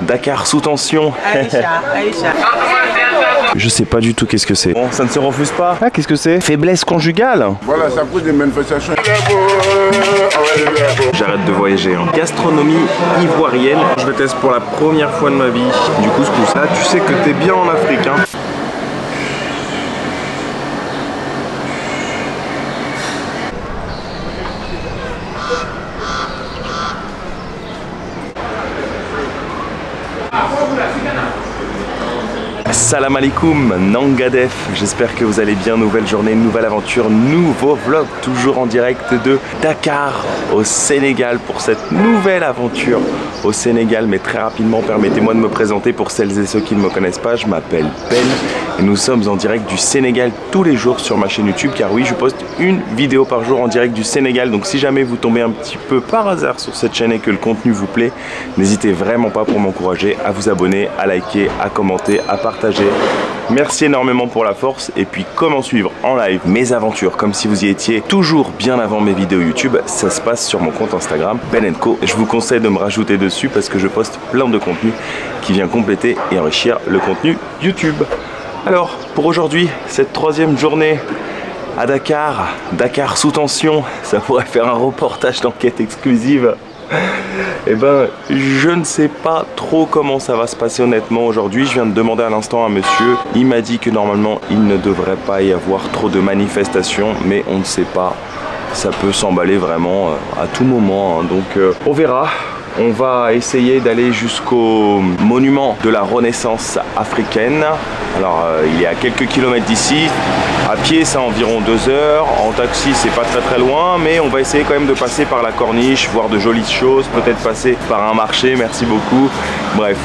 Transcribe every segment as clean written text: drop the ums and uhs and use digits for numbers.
Dakar sous tension. Aïcha. Je sais pas du tout qu'est-ce que c'est. Bon, ça ne se refuse pas. Ah, qu'est-ce que c'est? Faiblesse conjugale. Voilà, ça cause des manifestations. J'arrête de voyager. Hein. Gastronomie ivoirienne. Je le teste pour la première fois de ma vie. Du couscous. Là, tu sais que t'es bien en Afrique. Hein. Salam alaikum, Nangadef, j'espère que vous allez bien, nouvelle journée, nouvelle aventure, nouveau vlog, toujours en direct de Dakar au Sénégal pour cette nouvelle aventure au Sénégal. Mais très rapidement, permettez-moi de me présenter pour celles et ceux qui ne me connaissent pas, je m'appelle Ben et nous sommes en direct du Sénégal tous les jours sur ma chaîne YouTube, car oui, je poste une vidéo par jour en direct du Sénégal. Donc si jamais vous tombez un petit peu par hasard sur cette chaîne et que le contenu vous plaît, n'hésitez vraiment pas pour m'encourager à vous abonner, à liker, à commenter, à partager. Merci énormément pour la force. Et puis comment suivre en live mes aventures comme si vous y étiez toujours bien avant mes vidéos YouTube, ça se passe sur mon compte Instagram Ben & Co. Je vous conseille de me rajouter dessus parce que je poste plein de contenu qui vient compléter et enrichir le contenu YouTube. Alors pour aujourd'hui, cette troisième journée à Dakar, Dakar sous tension, ça pourrait faire un reportage d'enquête exclusive. Eh ben, je ne sais pas trop comment ça va se passer honnêtement aujourd'hui. Je viens de demander à l'instant à monsieur. Il m'a dit que normalement, il ne devrait pas y avoir trop de manifestations, mais on ne sait pas. Ça peut s'emballer vraiment à tout moment. Hein. Donc, on verra. On va essayer d'aller jusqu'au monument de la Renaissance africaine. Alors, il est à quelques kilomètres d'ici. À pied, c'est environ 2 heures. En taxi, c'est pas très loin. Mais on va essayer quand même de passer par la corniche, voir de jolies choses. Peut-être passer par un marché. Merci beaucoup. Bref.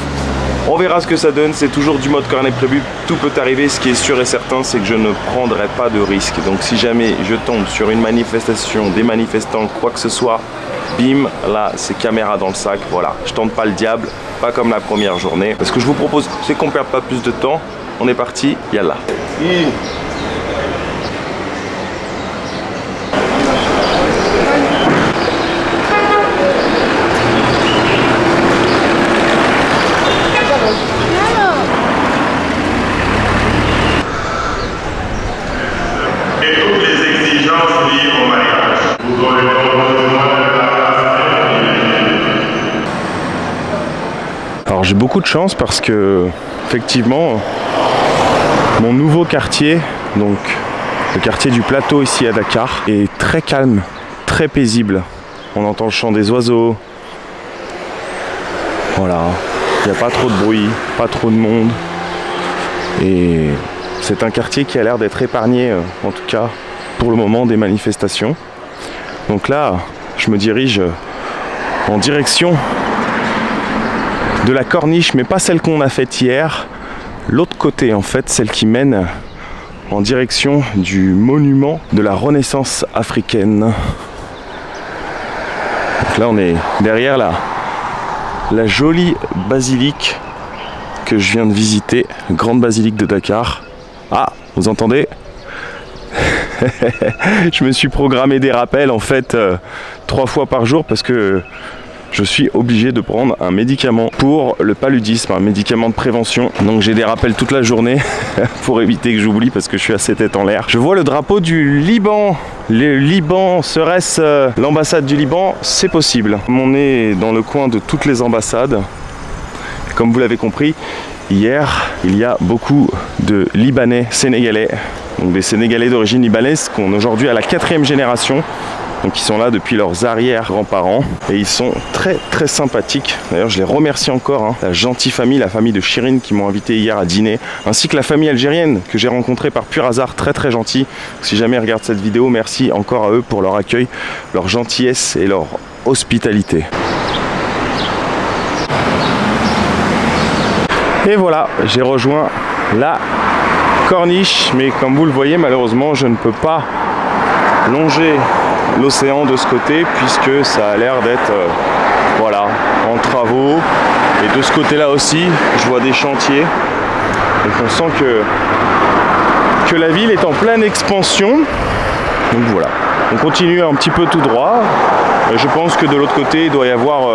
On verra ce que ça donne, c'est toujours du mode carnet prévu, tout peut arriver. Ce qui est sûr et certain, c'est que je ne prendrai pas de risque. Donc si jamais je tombe sur une manifestation, des manifestants, quoi que ce soit, bim, là c'est caméra dans le sac, voilà. Je tente pas le diable, pas comme la première journée. Ce que je vous propose, c'est qu'on perde pas plus de temps. On est parti, yallah. Alors j'ai beaucoup de chance parce que effectivement mon nouveau quartier, donc le quartier du plateau ici à Dakar, est très calme, très paisible. On entend le chant des oiseaux. Voilà, il n'y a pas trop de bruit, pas trop de monde. Et c'est un quartier qui a l'air d'être épargné, en tout cas pour le moment, des manifestations. Donc là, je me dirige en direction de la corniche, mais pas celle qu'on a faite hier. L'autre côté, en fait, celle qui mène en direction du monument de la Renaissance africaine. Donc là, on est derrière la jolie basilique que je viens de visiter, grande basilique de Dakar. Ah, vous entendez? Je me suis programmé des rappels en fait 3 fois par jour parce que je suis obligé de prendre un médicament pour le paludisme, un médicament de prévention. Donc j'ai des rappels toute la journée pour éviter que j'oublie parce que je suis assez tête en l'air. Je vois le drapeau du Liban. Le Liban, serait-ce l'ambassade du Liban? C'est possible. On est dans le coin de toutes les ambassades. Comme vous l'avez compris, hier, il y a beaucoup de Libanais sénégalais. Donc des Sénégalais d'origine libanaise qui ont aujourd'hui à la 4e génération. Donc ils sont là depuis leurs arrière-grands-parents et ils sont très sympathiques. D'ailleurs je les remercie encore, hein, la gentille famille, la famille de Chirine qui m'ont invité hier à dîner, ainsi que la famille algérienne que j'ai rencontrée par pur hasard, très gentille. Si jamais ils regardent cette vidéo, merci encore à eux pour leur accueil, leur gentillesse et leur hospitalité. Et voilà, j'ai rejoint la corniche, mais comme vous le voyez, malheureusement je ne peux pas longer l'océan de ce côté puisque ça a l'air d'être voilà, en travaux. Et de ce côté là aussi je vois des chantiers, donc on sent que la ville est en pleine expansion. Donc voilà, on continue un petit peu tout droit. Je pense que de l'autre côté il doit y avoir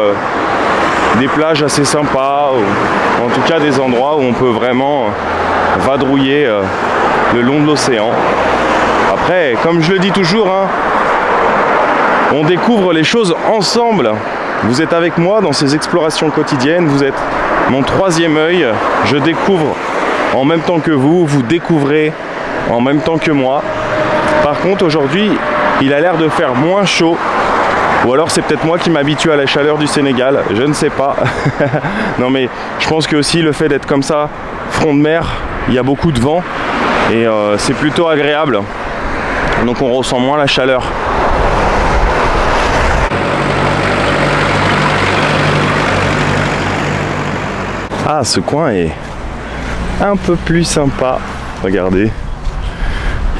des plages assez sympas, ou en tout cas des endroits où on peut vraiment vadrouiller le long de l'océan. Après, comme je le dis toujours, hein, on découvre les choses ensemble. Vous êtes avec moi dans ces explorations quotidiennes, vous êtes mon troisième œil, je découvre en même temps que vous, vous découvrez en même temps que moi. Par contre, aujourd'hui, il a l'air de faire moins chaud. Ou alors c'est peut-être moi qui m'habitue à la chaleur du Sénégal, je ne sais pas. Non mais je pense que aussi le fait d'être comme ça, front de mer, il y a beaucoup de vent et c'est plutôt agréable. Donc on ressent moins la chaleur. Ah, ce coin est un peu plus sympa. Regardez.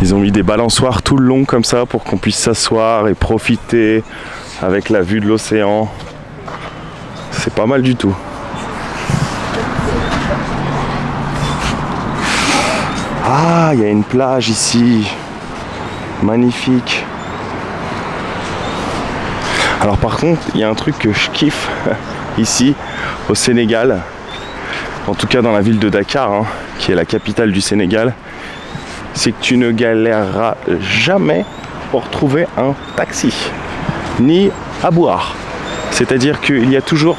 Ils ont mis des balançoires tout le long comme ça pour qu'on puisse s'asseoir et profiter avec la vue de l'océan. C'est pas mal du tout. Ah, il y a une plage ici. Magnifique. Alors par contre, il y a un truc que je kiffe ici au Sénégal. En tout cas dans la ville de Dakar, hein, qui est la capitale du Sénégal. C'est que tu ne galéreras jamais pour trouver un taxi, ni à boire. C'est-à-dire qu'il y a toujours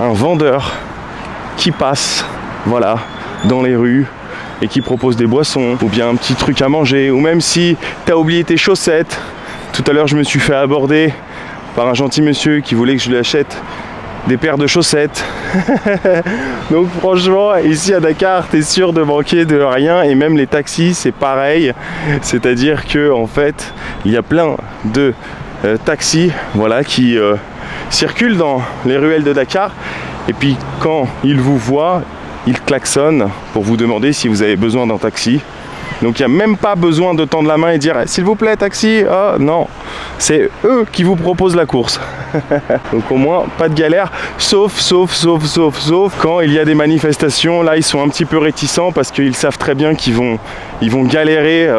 un vendeur qui passe, voilà, dans les rues et qui propose des boissons ou bien un petit truc à manger, ou même si tu as oublié tes chaussettes. Tout à l'heure, je me suis fait aborder par un gentil monsieur qui voulait que je lui achète des paires de chaussettes. Donc franchement, ici à Dakar, t'es sûr de manquer de rien, et même les taxis, c'est pareil. C'est-à-dire que en fait, il y a plein de taxis, voilà, qui circulent dans les ruelles de Dakar, et puis quand ils vous voient, ils klaxonnent pour vous demander si vous avez besoin d'un taxi. Donc il n'y a même pas besoin de tendre la main et dire s'il vous plaît taxi. Ah non, c'est eux qui vous proposent la course. Donc au moins pas de galère, sauf quand il y a des manifestations. Là ils sont un petit peu réticents parce qu'ils savent très bien qu'ils vont galérer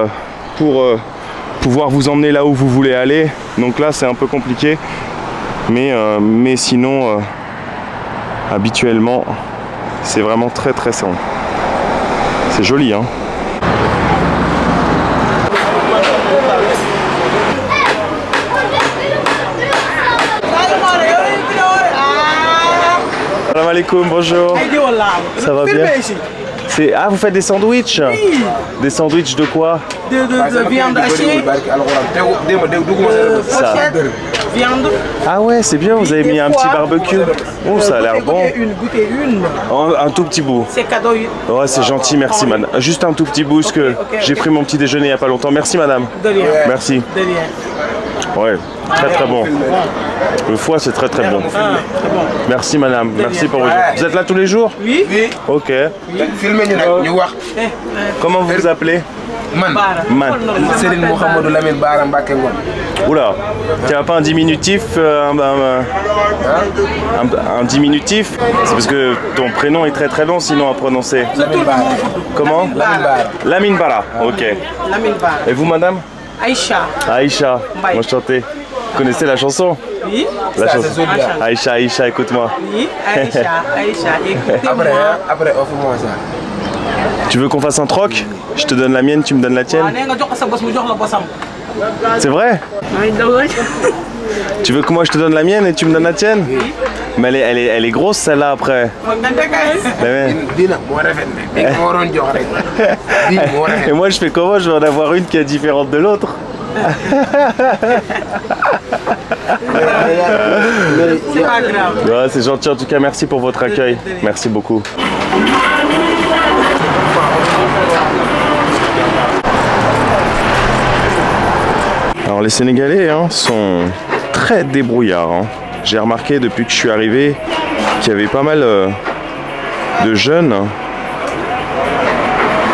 pour pouvoir vous emmener là où vous voulez aller. Donc là c'est un peu compliqué, mais sinon habituellement c'est vraiment très simple. C'est joli, hein. Salam alaikum, bonjour. Ça va bien? Ah, vous faites des sandwichs? Oui. Des sandwichs de quoi? De viande hachée, viande. Ah ouais, c'est bien, vous avez mis un petit barbecue. Oh, ça a l'air bon. Goûtez une. Un tout petit bout. C'est cadeau. Ouais, c'est gentil, merci madame. Juste un tout petit bout, parce que j'ai pris mon petit déjeuner il n'y a pas longtemps. Merci madame. De rien. Merci. De rien. Ouais, très bon. Le foie, c'est très bon. Merci madame, merci pour vos jours. Vous êtes là tous les jours? Oui. Ok. Comment vous vous appelez? Man. Oula, tu n'as pas un diminutif un diminutif? C'est parce que ton prénom est très long sinon à prononcer. Comment? Lamine Bara. Ok. Et vous madame? Aïcha. Aïcha, enchanté. Vous connaissez la chanson? Oui. La chanson. Aïcha, écoute-moi. Oui, Aïcha, écoutez-moi. Après, offre-moi ça. Tu veux qu'on fasse un troc? Je te donne la mienne, tu me donnes la tienne? C'est vrai? Tu veux que moi je te donne la mienne et tu me donnes la tienne? Oui. Mais elle est grosse celle-là après. Et moi je fais comment? Je vais en avoir une qui est différente de l'autre. C'est pas grave. Ouais, c'est gentil en tout cas, merci pour votre accueil. Merci beaucoup. Alors les Sénégalais sont très débrouillards. J'ai remarqué depuis que je suis arrivé qu'il y avait pas mal de jeunes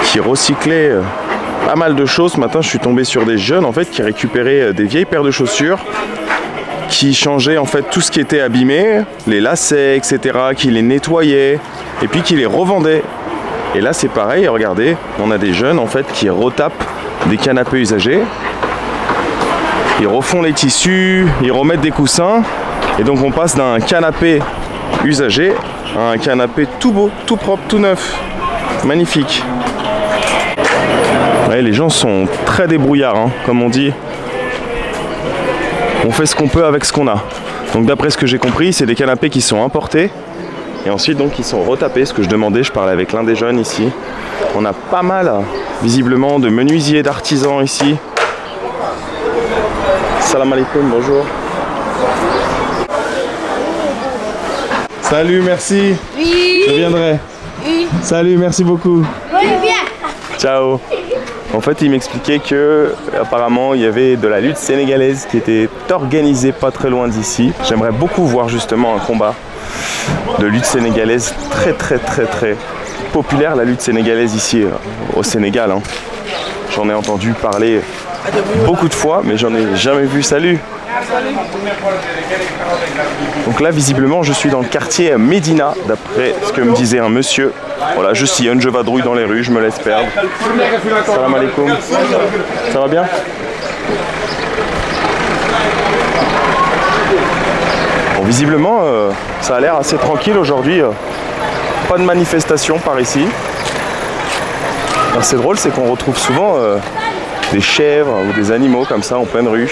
qui recyclaient pas mal de choses. Ce matin je suis tombé sur des jeunes en fait qui récupéraient des vieilles paires de chaussures, qui changeaient en fait tout ce qui était abîmé, les lacets, etc., qui les nettoyaient et puis qui les revendaient. Et là c'est pareil, regardez, on a des jeunes en fait qui retapent des canapés usagés. Ils refont les tissus, ils remettent des coussins, et donc on passe d'un canapé usagé à un canapé tout beau, tout propre, tout neuf. Magnifique. Ouais, les gens sont très débrouillards, hein, comme on dit. On fait ce qu'on peut avec ce qu'on a. Donc d'après ce que j'ai compris, c'est des canapés qui sont importés. Et ensuite donc ils sont retapés. Ce que je demandais, je parlais avec l'un des jeunes ici. On a pas mal, visiblement, de menuisiers, d'artisans ici. Salam alaikum, bonjour. Salut, merci. Oui. Je viendrai. Oui. Salut, merci beaucoup. Oui, viens. Ciao. En fait, il m'expliquait que apparemment il y avait de la lutte sénégalaise qui était organisée pas très loin d'ici. J'aimerais beaucoup voir justement un combat de lutte sénégalaise très populaire, la lutte sénégalaise ici au Sénégal. Hein. J'en ai entendu parler beaucoup de fois, mais j'en ai jamais vu. Salut. Donc là, visiblement, je suis dans le quartier Médina, d'après ce que me disait un monsieur. Voilà, je sillonne, je vadrouille dans les rues, je me laisse perdre. Salam alaikum. Ça va bien? Bon, visiblement, ça a l'air assez tranquille aujourd'hui. Pas de manifestation par ici. Alors, c'est drôle, c'est qu'on retrouve souvent des chèvres ou des animaux comme ça en pleine rue.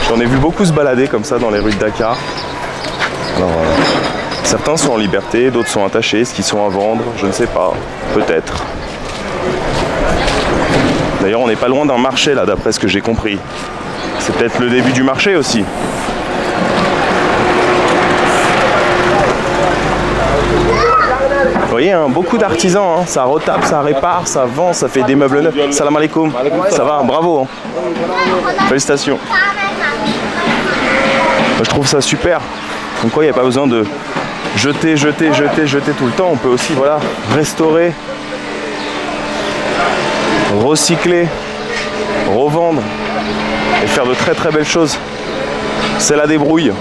J'en ai vu beaucoup se balader comme ça dans les rues de Dakar. Alors, certains sont en liberté, d'autres sont attachés. Est-ce qu'ils sont à vendre? Je ne sais pas. Peut-être. D'ailleurs, on n'est pas loin d'un marché là, d'après ce que j'ai compris. C'est peut-être le début du marché aussi. Vous voyez, hein, beaucoup d'artisans, hein, ça retape, ça répare, ça vend, ça fait des meubles neufs. Salam alaikum. Ça va, bravo. Hein. Félicitations. Je trouve ça super. Donc quoi, il n'y a pas besoin de jeter tout le temps. On peut aussi, voilà, restaurer, recycler, revendre et faire de très belles choses. C'est la débrouille.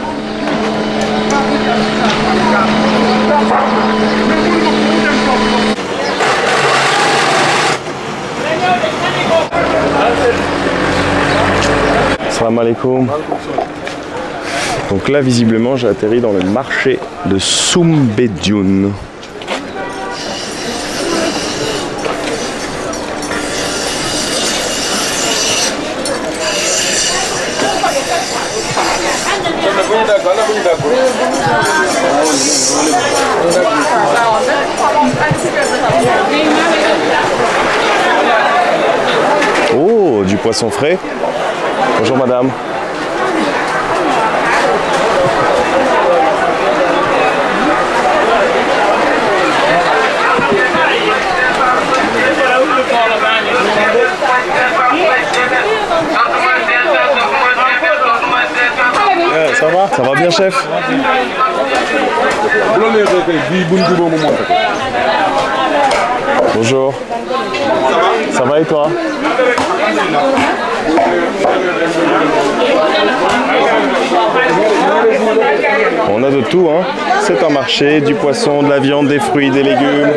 Salam alaikum. Donc là, visiblement, j'ai atterri dans le marché de Soumbédioune. Oh, du poisson frais. Bonjour madame. Ça va bien chef? Bonjour. Ça va et toi? On a de tout, hein. C'est un marché, du poisson, de la viande, des fruits, des légumes.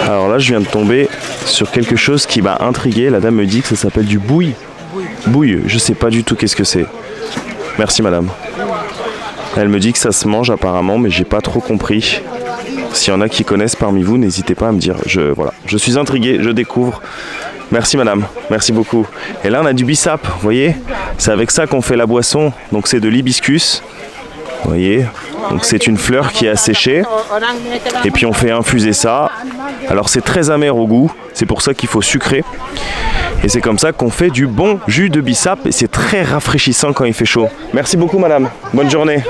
Alors là, je viens de tomber sur quelque chose qui m'a intrigué. La dame me dit que ça s'appelle du bouille. Bouille, je sais pas du tout qu'est-ce que c'est. Merci madame. Elle me dit que ça se mange apparemment, mais j'ai pas trop compris. S'il y en a qui connaissent parmi vous, n'hésitez pas à me dire. Voilà, je suis intrigué, je découvre. Merci madame, merci beaucoup. Et là on a du bissap, vous voyez. C'est avec ça qu'on fait la boisson. Donc c'est de l'hibiscus. Vous voyez. Donc c'est une fleur qui est asséchée. Et puis on fait infuser ça. Alors c'est très amer au goût. C'est pour ça qu'il faut sucrer. Et c'est comme ça qu'on fait du bon jus de bissap. Et c'est très rafraîchissant quand il fait chaud. Merci beaucoup madame. Bonne journée.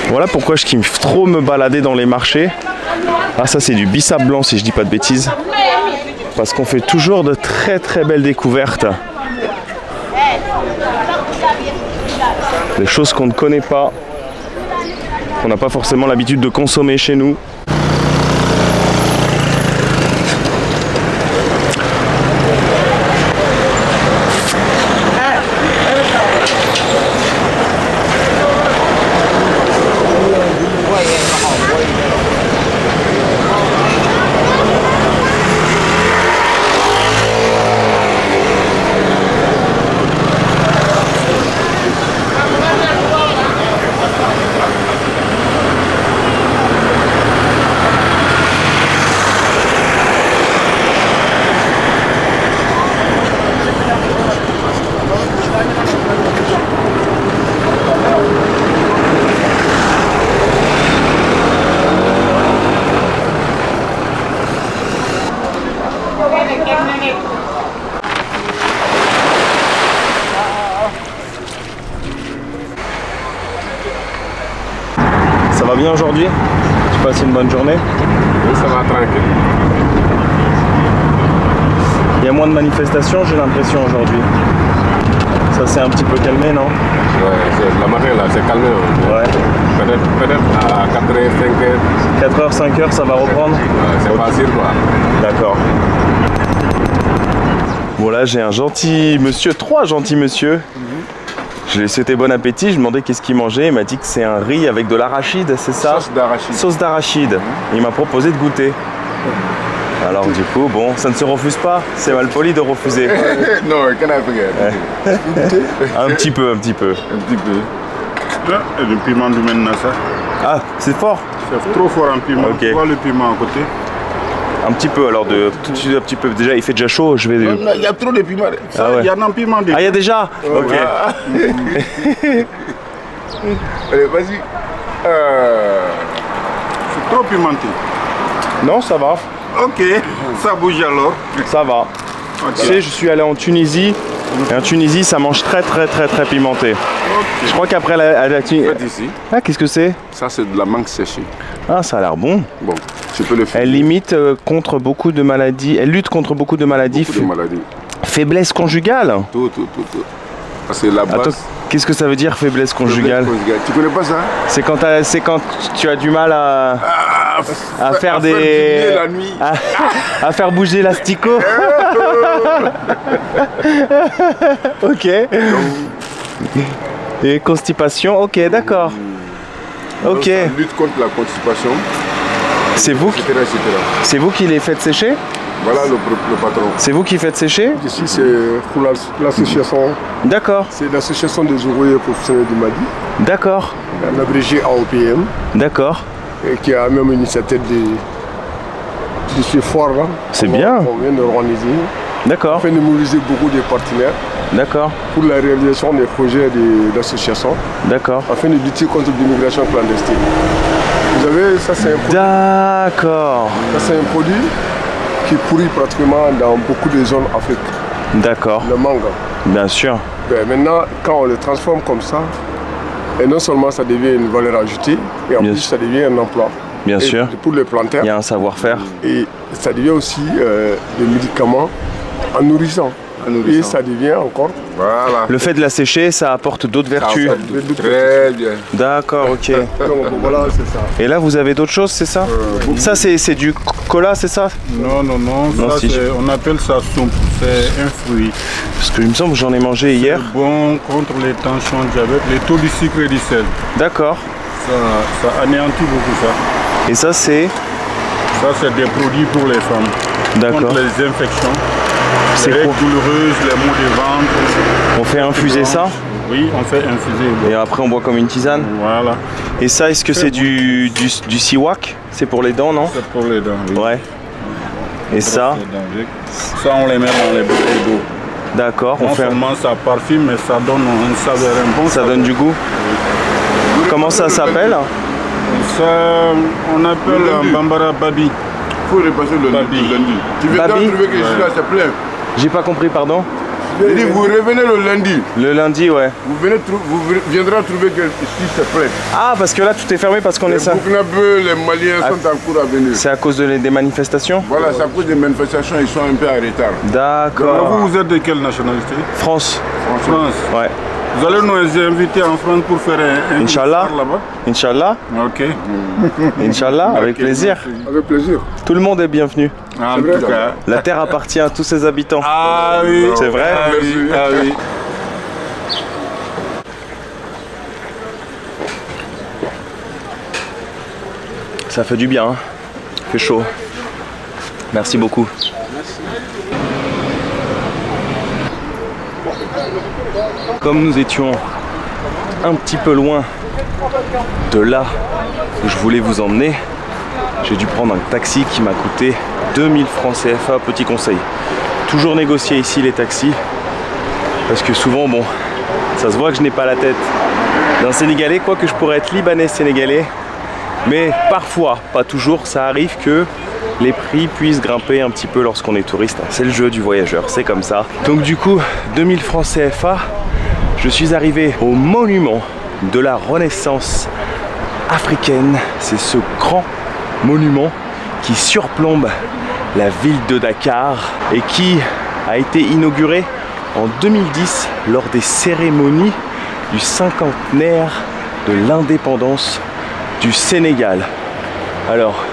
Voilà pourquoi je kiffe trop me balader dans les marchés. Ah, ça c'est du bissap blanc si je dis pas de bêtises. Parce qu'on fait toujours de très très belles découvertes. Des choses qu'on ne connaît pas, qu'on n'a pas forcément l'habitude de consommer chez nous. Ça va bien aujourd'hui? Tu passes une bonne journée? Oui, ça va tranquille. Il y a moins de manifestations, j'ai l'impression, aujourd'hui. Ça s'est un petit peu calmé, non? Ouais, la marée là, c'est calmé. Ouais. Peut-être à 4h, 5h. 4h, 5h, ça va reprendre? C'est facile quoi. D'accord. Voilà, j'ai un gentil monsieur, 3 gentils monsieur. Je lui ai souhaité bon appétit, je lui ai demandé qu'est-ce qu'il mangeait. Il m'a dit que c'est un riz avec de l'arachide, c'est ça? Sauce d'arachide. Sauce d'arachide. Il m'a proposé de goûter. Alors du coup, bon, ça ne se refuse pas. C'est mal poli de refuser. Non, can I forget? Un petit peu, un petit peu. Un petit peu. Là, et le piment du Menassa. Ah, c'est fort. C'est trop fort en piment. Ok. Tu vois le piment à côté? Un petit peu, alors tout de suite un petit peu. Déjà, il fait déjà chaud, je vais... Il y a trop de piment. Ça, Ah ouais. il y en a un piment dedans. Ah, il y a déjà? Ok. Allez, vas-y. C'est trop pimenté. Non, ça va. Ok, ça bouge alors. Ça va. Ok. Tu sais, je suis allé en Tunisie. Et en Tunisie, ça mange très pimenté. Ok. Je crois qu'après la Tunisie... Faites ici. Ah, qu'est-ce que c'est? Ça, c'est de la mangue séchée. Ah, ça a l'air bon. Bon, tu peux le faire. Elle limite contre beaucoup de maladies. Elle lutte contre beaucoup de maladies. Beaucoup de maladies. Faiblesse conjugale. Tout. Parce que la base... Attends, qu'est-ce que ça veut dire faiblesse conjugale? Tu connais pas ça? C'est quand tu as du mal à faire des... bouger la nuit. à faire bouger l'asticot. Ok. Et constipation, ok, d'accord. Ok. Donc, ça lutte contre la constipation, C'est vous, etc. etc. c'est vous qui les faites sécher? Voilà le patron. C'est vous qui faites sécher? Ici, c'est pour l'association. D'accord, C'est l'association des ouvriers professionnels du Mali, d'accord, un abrégé AOPM, d'accord. et qui a même initiative de ce foire-là. C'est bien. On vient d'organiser, D'accord, afin de mobiliser beaucoup de partenaires d'accord, pour la réalisation des projets de l'association, d'accord. afin de lutter contre l'immigration clandestine. Vous avez, ça c'est D'accord, un produit qui pourrit pratiquement dans beaucoup de zones d'Afrique, d'accord, le manga. bien sûr. Ben, maintenant, quand on le transforme comme ça, et non seulement ça devient une valeur ajoutée, et en Bien plus sûr. ça devient un emploi. Bien Et sûr. pour les planteurs, Il y a un savoir-faire. et ça devient aussi des médicaments en nourrissant. Et ça devient encore. Voilà. Le fait de la sécher, ça apporte d'autres vertus. Très bien. D'accord, ok. Donc voilà, c'est ça. Et là, vous avez d'autres choses, c'est ça? Ça, c'est du cola, c'est ça? Non, Non, ça, si. on appelle ça soupe. C'est un fruit. Parce que il me semble que j'en ai mangé hier. C'est bon contre les tensions, diabète, les taux du sucre et du sel. D'accord. Ça anéantit beaucoup ça. Et ça, c'est... Ça, c'est des produits pour les femmes. D'accord. Contre les infections, C'est les quoi? douloureuses, les maux de ventre. On fait infuser ça? Oui, on fait infuser. Et après, on boit comme une tisane? Voilà, Et ça, est-ce que c'est du siwak? C'est pour les dents, non? c'est pour les dents. Oui. Ouais. Et ça? Ça, on les met dans les bouteilles d'eau. D'accord. Non seulement ça parfume, mais ça donne une saveur, un bon Ça saveur. donne du goût? Comment ça s'appelle? Ça, on appelle un Bambara Babi. Il faut repasser le Babi. lundi. Tu veux Babi? trouver que je suis là, c'est plein. J'ai pas compris, pardon? Je dis, vous revenez le lundi. Le lundi, ouais. Vous viendrez trouver que ici c'est plein. Ah, parce que là, tout est fermé parce qu'on est ça. Les Burkinabés, les Maliens sont en cours à venir. C'est à cause des manifestations? Voilà, c'est à cause des manifestations, ils sont un peu en retard. D'accord. Vous êtes de quelle nationalité? France. France. Ouais. Vous allez nous inviter en France pour faire un Inch'Allah. là-bas? Inch'Allah. Ok. Inch'Allah, avec plaisir. Avec plaisir. Tout le monde est bienvenu. En tout cas. La terre appartient à tous ses habitants. Ah oui. C'est vrai? Ah oui. Ah oui. Ça fait du bien, hein. Il fait chaud. Merci beaucoup. Comme nous étions un petit peu loin de là où je voulais vous emmener, j'ai dû prendre un taxi qui m'a coûté 2000 francs CFA. Petit conseil, toujours négocier ici les taxis, parce que souvent, bon, ça se voit que je n'ai pas la tête d'un Sénégalais, quoique je pourrais être Libanais Sénégalais, mais parfois, pas toujours, ça arrive que les prix puissent grimper un petit peu lorsqu'on est touriste. C'est le jeu du voyageur, c'est comme ça. Donc du coup, 2000 francs CFA, je suis arrivé au monument de la Renaissance africaine. C'est ce grand monument qui surplombe la ville de Dakar et qui a été inauguré en 2010 lors des cérémonies du cinquantenaire de l'indépendance du Sénégal. Alors,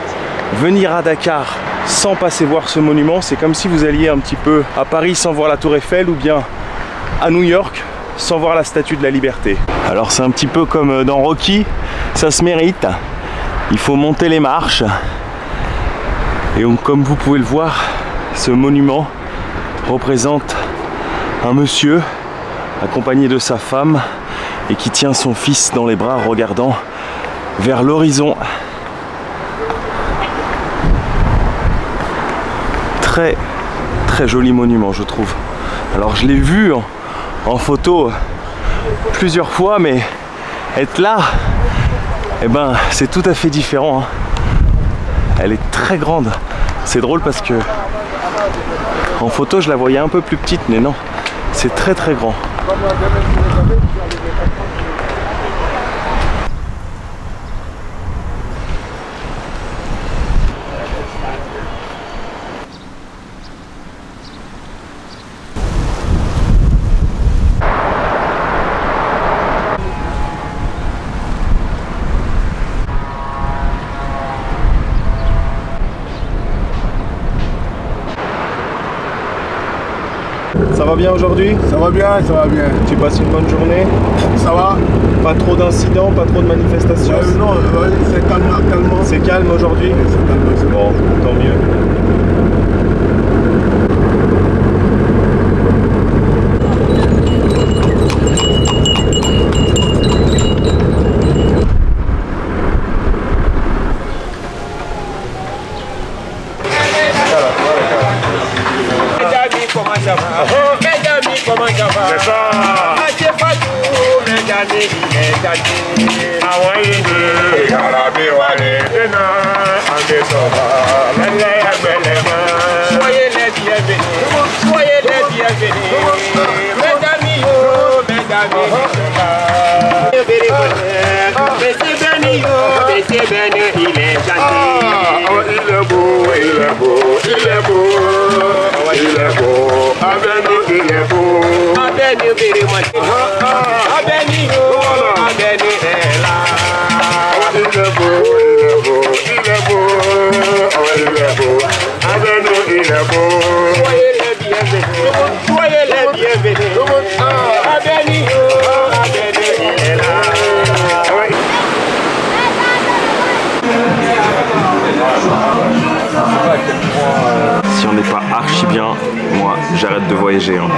venir à Dakar sans passer voir ce monument, c'est comme si vous alliez un petit peu à Paris sans voir la Tour Eiffel, ou bien à New York sans voir la Statue de la Liberté. Alors c'est un petit peu comme dans Rocky, ça se mérite. Il faut monter les marches. Et donc, comme vous pouvez le voir, ce monument représente un monsieur accompagné de sa femme et qui tient son fils dans les bras, regardant vers l'horizon. Très très joli monument, je trouve. Alors je l'ai vu en photo plusieurs fois, mais être là, eh ben, c'est tout à fait différent, hein. Elle est très grande. C'est drôle parce que en photo je la voyais un peu plus petite, mais non, c'est très très grand. Ça va bien aujourd'hui? Ça va bien, ça va bien. Tu passes une bonne journée? Ça va? Pas trop d'incidents, pas trop de manifestations? Non, c'est calme, calme. C'est calme aujourd'hui? C'est calme, c'est bon, tant mieux. Si on n'est pas archi bien, moi j'arrête de voyager, hein.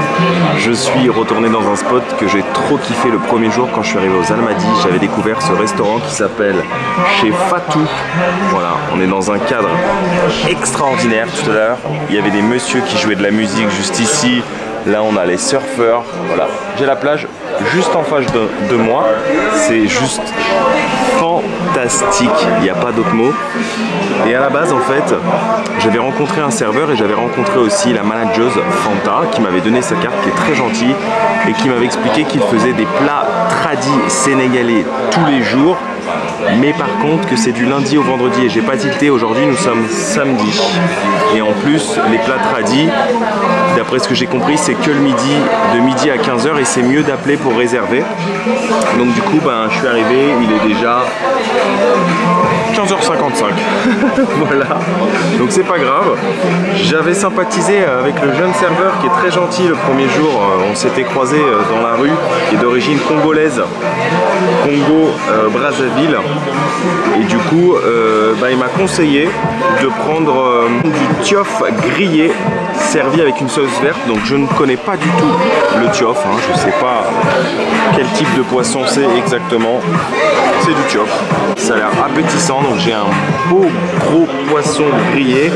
Je suis retourné dans un spot que j'ai trop kiffé le premier jour quand je suis arrivé aux Almadies. J'avais découvert ce restaurant qui s'appelle Chez Fatou. Voilà, on est dans un cadre extraordinaire. Tout à l'heure, il y avait des messieurs qui jouaient de la musique juste ici. Là, on a les surfeurs. Voilà, j'ai la plage juste en face de moi. C'est juste fantastique. Il n'y a pas d'autre mot. Et à la base, en fait, j'avais rencontré un serveur et j'avais rencontré aussi la manageuse Fanta qui m'avait donné sa carte, qui est très gentille et qui m'avait expliqué qu'il faisait des plats tradis sénégalais tous les jours. Mais par contre que c'est du lundi au vendredi et j'ai pas tilté, aujourd'hui nous sommes samedi. Et en plus les plats tradis, d'après ce que j'ai compris, c'est que le midi, de midi à 15 h et c'est mieux d'appeler pour réserver. Donc du coup ben, je suis arrivé, il est déjà 15h55. Voilà, donc c'est pas grave. J'avais sympathisé avec le jeune serveur qui est très gentil le premier jour. On s'était croisé dans la rue, qui est d'origine congolaise, Congo-Brazzaville. Et du coup, il m'a conseillé de prendre du tiof grillé servi avec une sauce verte. Donc je ne connais pas du tout le tiof, hein. Je ne sais pas quel type de poisson c'est exactement. C'est du tiof. Ça a l'air appétissant, donc j'ai un beau gros poisson grillé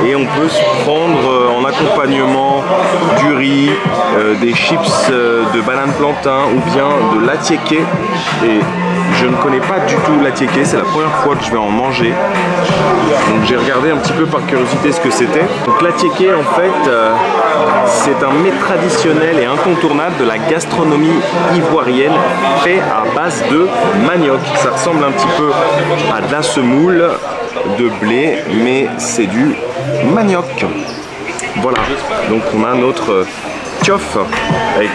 et on peut se prendre en accompagnement du riz, des chips de banane plantain ou bien de l'attiéké. Et je ne connais pas du tout l'attiéké, c'est la première fois que je vais en manger. Donc j'ai regardé un petit peu par curiosité ce que c'était. Donc l'attiéké en fait c'est un mets traditionnel et incontournable de la gastronomie ivoirienne fait à base de manioc. Ça ressemble un petit peu à de la semoule de blé mais c'est du manioc. Voilà, donc on a notre tiof avec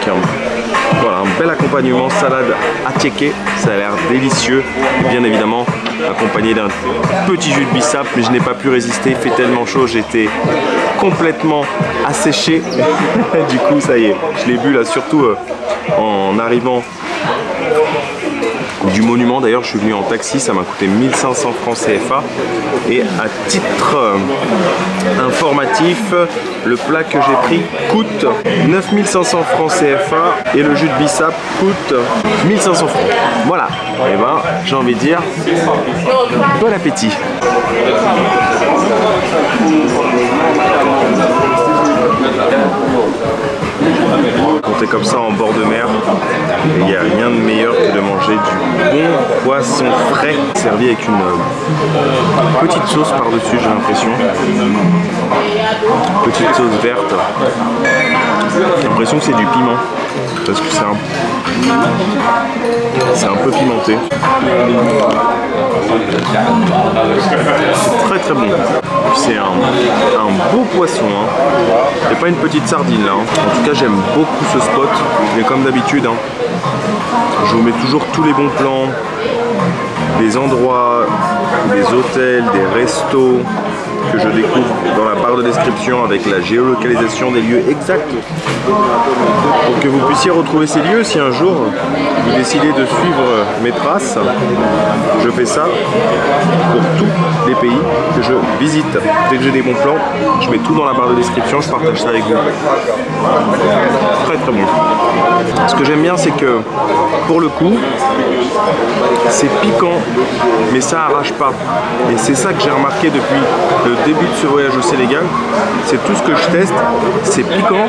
voilà, un bel accompagnement salade attiéké, ça a l'air délicieux. Et bien évidemment accompagné d'un petit jus de bissap, mais je n'ai pas pu résister, il fait tellement chaud, j'étais complètement asséché. Du coup ça y est, je l'ai bu là surtout en arrivant du monument. D'ailleurs je suis venu en taxi, ça m'a coûté 1500 francs CFA. Et à titre informatif, le plat que j'ai pris coûte 9500 francs CFA et le jus de bissap coûte 1500 francs. Voilà, et ben j'ai envie de dire bon appétit. Quand t'es comme ça en bord de mer, il n'y a rien de meilleur que de manger du bon poisson frais servi avec une petite sauce par-dessus, j'ai l'impression. Petite sauce verte. J'ai l'impression que c'est du piment parce que c'est un peu pimenté. C'est très très bon. C'est un beau poisson, hein. C'est pas une petite sardine là, hein. En tout cas j'aime beaucoup ce spot. Mais comme d'habitude, hein, je vous mets toujours tous les bons plans, des endroits, des hôtels, des restos que je découvre dans la barre de description avec la géolocalisation des lieux exacts pour que vous puissiez retrouver ces lieux si un jour vous décidez de suivre mes traces. Je fais ça pour tous les pays que je visite. Dès que j'ai des bons plans, je mets tout dans la barre de description, je partage ça avec vous. Très très bon. Ce que j'aime bien, c'est que pour le coup, c'est piquant, mais ça arrache pas. Et c'est ça que j'ai remarqué depuis le début de ce voyage au Sénégal. C'est tout ce que je teste, c'est piquant,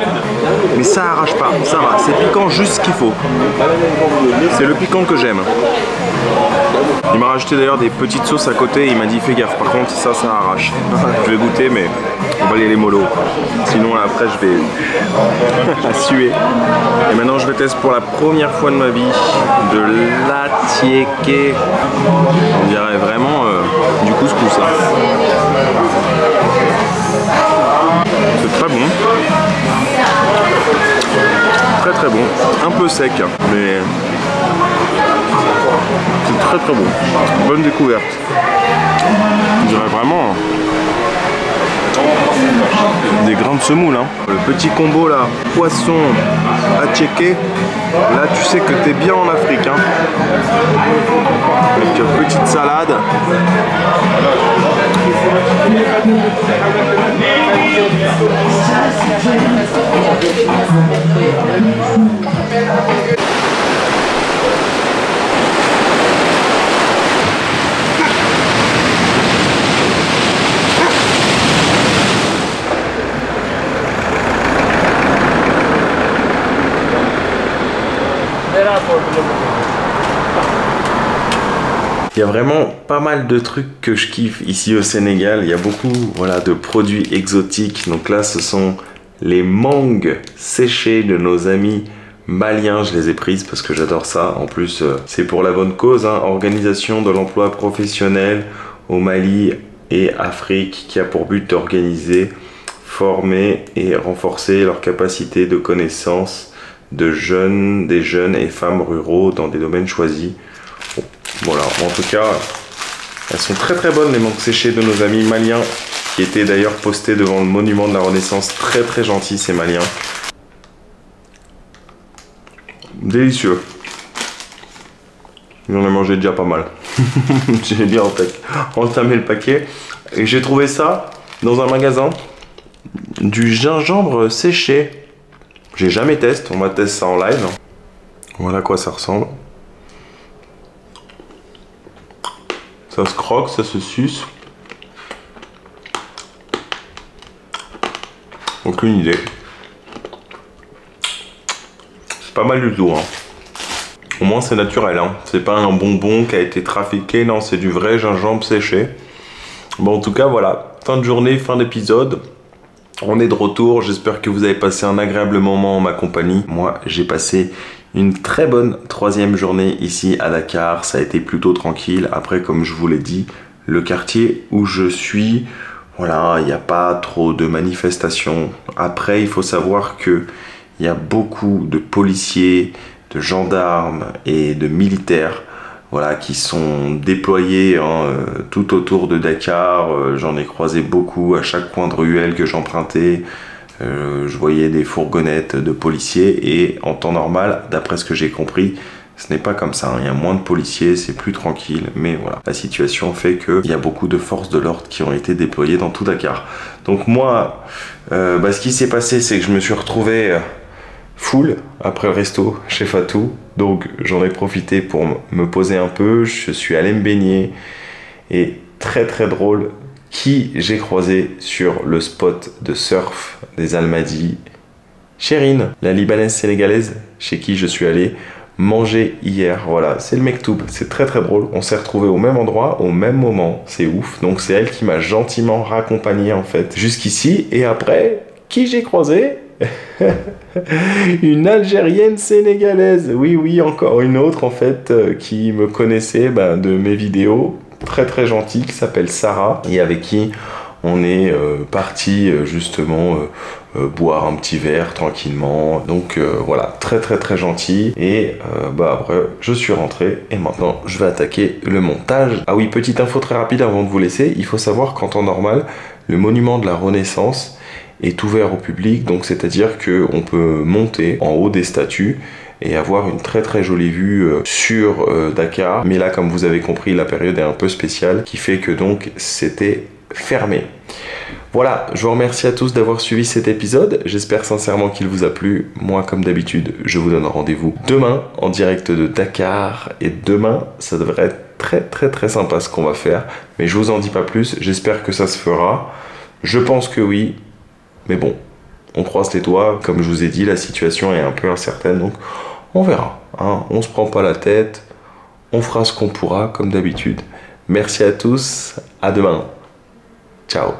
mais ça arrache pas. Ça va, c'est piquant juste ce qu'il faut. C'est le piquant que j'aime. Il m'a rajouté d'ailleurs des petites sauces à côté, il m'a dit fais gaffe, par contre ça arrache. Je vais goûter, mais on va y aller mollo. Sinon après je vais à suer. Et maintenant je vais tester pour la première fois de ma vie de l'attiéké. On dirait vraiment du couscous. C'est très bon. Très très bon. Un peu sec, mais c'est très très bon. Bonne découverte. On dirait vraiment des grains de semoule, hein. Le petit combo là, poisson attiéké, là tu sais que t'es bien en Afrique, hein. Avec une petite salade. Il y a vraiment pas mal de trucs que je kiffe ici au Sénégal. Il y a beaucoup voilà, de produits exotiques. Donc là, ce sont les mangues séchées de nos amis maliens. Je les ai prises parce que j'adore ça. En plus, c'est pour la bonne cause. Hein. Organisation de l'emploi professionnel au Mali et Afrique qui a pour but d'organiser, former et renforcer leur capacité de connaissance des jeunes et femmes ruraux dans des domaines choisis. Bon, voilà, en tout cas, elles sont très très bonnes les mangues séchées de nos amis maliens qui étaient d'ailleurs postés devant le monument de la Renaissance. Très très gentils ces Maliens. Délicieux. J'en ai mangé déjà pas mal. J'ai bien entamé le paquet. Et j'ai trouvé ça dans un magasin. Du gingembre séché. J'ai jamais testé, on va tester ça en live. Voilà à quoi ça ressemble. Ça se croque, ça se suce. Aucune idée. C'est pas mal du tout. Hein. Au moins c'est naturel. Hein. C'est pas un bonbon qui a été trafiqué. Non, c'est du vrai gingembre séché. Bon, en tout cas, voilà. Fin de journée, fin d'épisode. On est de retour. J'espère que vous avez passé un agréable moment en ma compagnie. Moi, j'ai passé une très bonne 3e journée ici à Dakar. Ça a été plutôt tranquille. Après, comme je vous l'ai dit, le quartier où je suis, voilà, il n'y a pas trop de manifestations. Après, il faut savoir qu'il y a beaucoup de policiers, de gendarmes et de militaires, voilà, qui sont déployés tout autour de Dakar. J'en ai croisé beaucoup à chaque coin de ruelle que j'empruntais. Je voyais des fourgonnettes de policiers et en temps normal, d'après ce que j'ai compris, ce n'est pas comme ça. Hein. Il y a moins de policiers, c'est plus tranquille. Mais voilà, la situation fait qu'il y a beaucoup de forces de l'ordre qui ont été déployées dans tout Dakar. Donc moi, ce qui s'est passé, c'est que je me suis retrouvé full après le resto chez Fatou. Donc j'en ai profité pour me poser un peu. Je suis allé me baigner. Et très très drôle, qui j'ai croisé sur le spot de surf des Almadies? Chérine, la Libanaise sénégalaise chez qui je suis allé manger hier. Voilà, c'est le Mektoub. C'est très très drôle. On s'est retrouvés au même endroit, au même moment. C'est ouf. Donc c'est elle qui m'a gentiment raccompagné en fait jusqu'ici. Et après, qui j'ai croisé? Une Algérienne sénégalaise. Oui, oui, encore une autre en fait qui me connaissait de mes vidéos. Très très gentille, qui s'appelle Sarah et avec qui on est parti justement boire un petit verre tranquillement. Donc voilà, très très très gentil. Et après je suis rentré et maintenant je vais attaquer le montage. Ah oui, petite info très rapide avant de vous laisser. Il faut savoir qu'en temps normal, le monument de la Renaissance est ouvert au public, donc c'est-à-dire qu'on peut monter en haut des statues et avoir une très très jolie vue sur Dakar. Mais là, comme vous avez compris, la période est un peu spéciale, qui fait que donc c'était fermé. Voilà, je vous remercie à tous d'avoir suivi cet épisode. J'espère sincèrement qu'il vous a plu. Moi, comme d'habitude, je vous donne rendez-vous demain en direct de Dakar. Et demain, ça devrait être très très très sympa ce qu'on va faire. Mais je vous en dis pas plus. J'espère que ça se fera. Je pense que oui. Mais bon, on croise les doigts. Comme je vous ai dit, la situation est un peu incertaine. Donc, on verra. Hein. On se prend pas la tête. On fera ce qu'on pourra, comme d'habitude. Merci à tous. À demain. Ciao.